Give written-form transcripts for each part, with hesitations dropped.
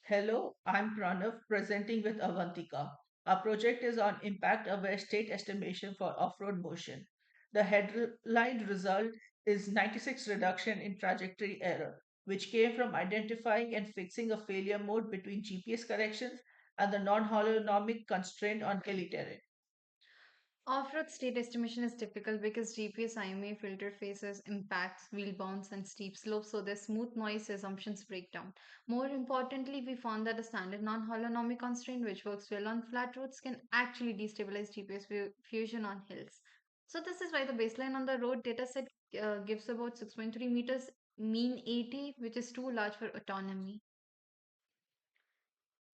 Hello, I'm Pranav presenting with Avantika. Our project is on impact aware state estimation for off road motion. The headline result is 96 reduction in trajectory error, which came from identifying and fixing a failure mode between GPS corrections and the non holonomic constraint on hilly terrain. Off-road state estimation is typical because GPS IMA filter faces impacts, wheel bounce, and steep slopes, so their smooth noise assumptions break down. More importantly, we found that the standard non-holonomic constraint, which works well on flat roads, can actually destabilize GPS fusion on hills. So this is why the baseline on the road dataset gives about 6.3 meters mean 80, which is too large for autonomy.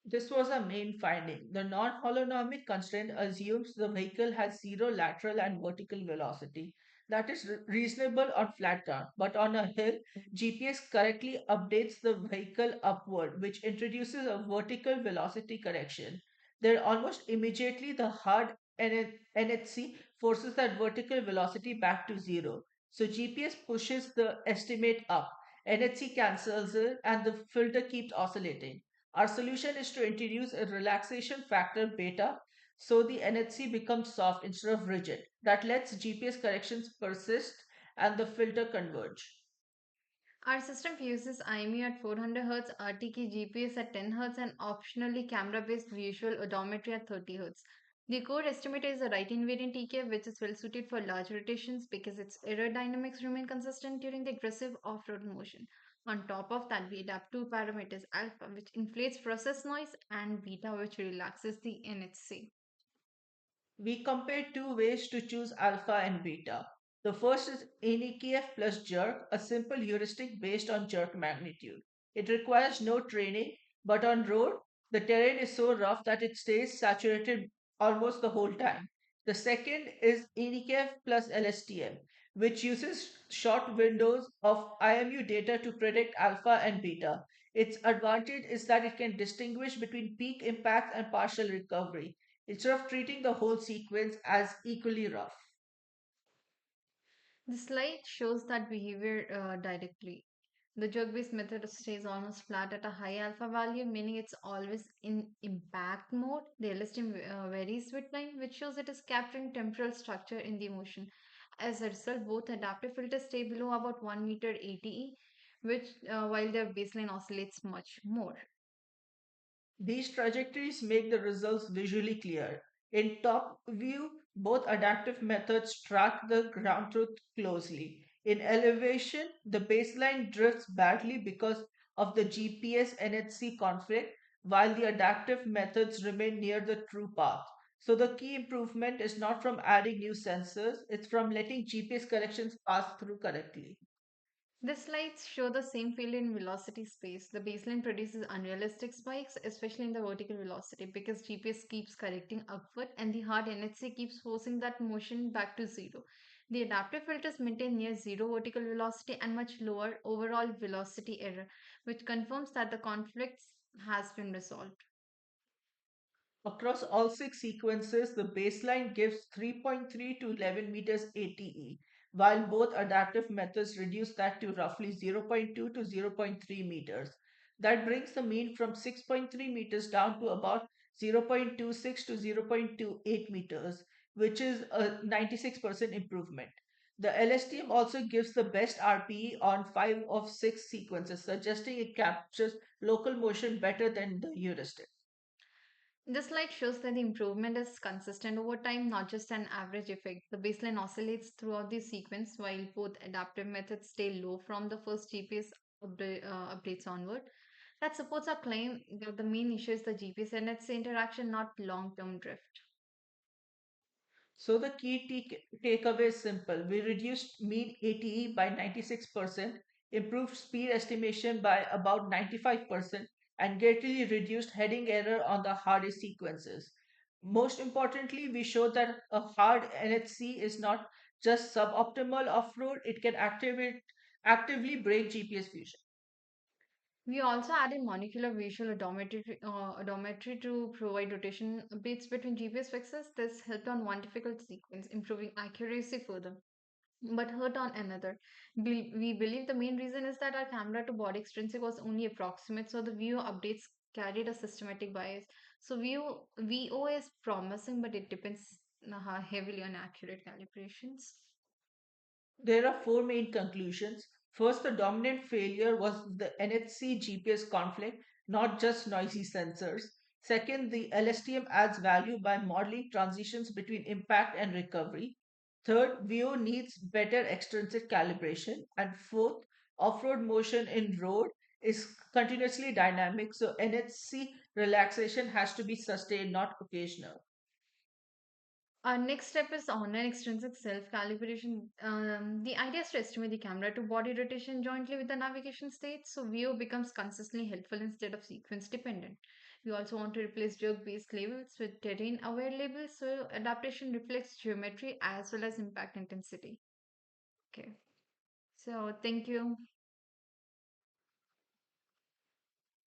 This was a main finding. The non holonomic constraint assumes the vehicle has zero lateral and vertical velocity. That is reasonable on flat ground, but on a hill, GPS correctly updates the vehicle upward, which introduces a vertical velocity correction. Then, almost immediately, the hard NHC forces that vertical velocity back to zero. So, GPS pushes the estimate up. NHC cancels it, and the filter keeps oscillating. Our solution is to introduce a relaxation factor beta so the NHC becomes soft instead of rigid. That lets GPS corrections persist and the filter converge. Our system uses IMU at 400 Hz, RTK GPS at 10 Hz, and optionally camera based visual odometry at 30 Hz. The core estimator is a right invariant TK, which is well suited for large rotations because its error dynamics remain consistent during the aggressive off road motion. On top of that, we adapt two parameters alpha, which inflates process noise, and beta, which relaxes the NHC. We compare two ways to choose alpha and beta. The first is NEKF plus jerk, a simple heuristic based on jerk magnitude. It requires no training, but on road, the terrain is so rough that it stays saturated almost the whole time. The second is NEKF plus LSTM, which uses short windows of IMU data to predict alpha and beta. Its advantage is that it can distinguish between peak impact and partial recovery instead of treating the whole sequence as equally rough. The slide shows that behavior directly. The jerk-based method stays almost flat at a high alpha value, meaning it's always in impact mode. The LSTM varies with time, which shows it is capturing temporal structure in the motion. As a result, both adaptive filters stay below about 1 meter ATE, which while their baseline oscillates much more. These trajectories make the results visually clear. In top view, both adaptive methods track the ground truth closely. In elevation, the baseline drifts badly because of the GPS NHC conflict, while the adaptive methods remain near the true path. So the key improvement is not from adding new sensors, it's from letting GPS corrections pass through correctly. The slides show the same field in velocity space. The baseline produces unrealistic spikes, especially in the vertical velocity, because GPS keeps correcting upward and the hard NHC keeps forcing that motion back to zero. The adaptive filters maintain near zero vertical velocity and much lower overall velocity error, which confirms that the conflict has been resolved. Across all six sequences, the baseline gives 3.3 to 11 meters ATE, while both adaptive methods reduce that to roughly zero point 0.2 to zero point 0.3 meters. That brings the mean from 6.3 meters down to about 0.26 to 0.28 meters, which is a 96% improvement. The LSTM also gives the best RPE on 5 of 6 sequences, suggesting it captures local motion better than the heuristic. This slide shows that the improvement is consistent over time, not just an average effect. The baseline oscillates throughout the sequence while both adaptive methods stay low from the first GPS updates onward. That supports our claim that the main issue is the GPS and its interaction, not long term drift. So the key takeaway is simple. We reduced mean ATE by 96%, improved speed estimation by about 95%, and greatly reduced heading error on the hardest sequences. Most importantly, we showed that a hard NHC is not just suboptimal off-road, it can actively break GPS fusion. We also added molecular visual odometry to provide rotation updates between GPS fixes. This helped on one difficult sequence, improving accuracy further, but hurt on another. We believe the main reason is that our camera to body extrinsic was only approximate, so the view updates carried a systematic bias. So VO is promising, but it depends heavily on accurate calibrations. There are four main conclusions. First, the dominant failure was the NHC GPS conflict, not just noisy sensors. Second, the LSTM adds value by modeling transitions between impact and recovery. Third, VO needs better extrinsic calibration. And fourth, off road motion in road is continuously dynamic, so NHC relaxation has to be sustained, not occasional. Our next step is online extrinsic self-calibration. The idea is to estimate the camera to body rotation jointly with the navigation state, so VO becomes consistently helpful instead of sequence dependent. We also want to replace jerk-based labels with terrain-aware labels, so adaptation reflects geometry as well as impact intensity. Okay, so thank you.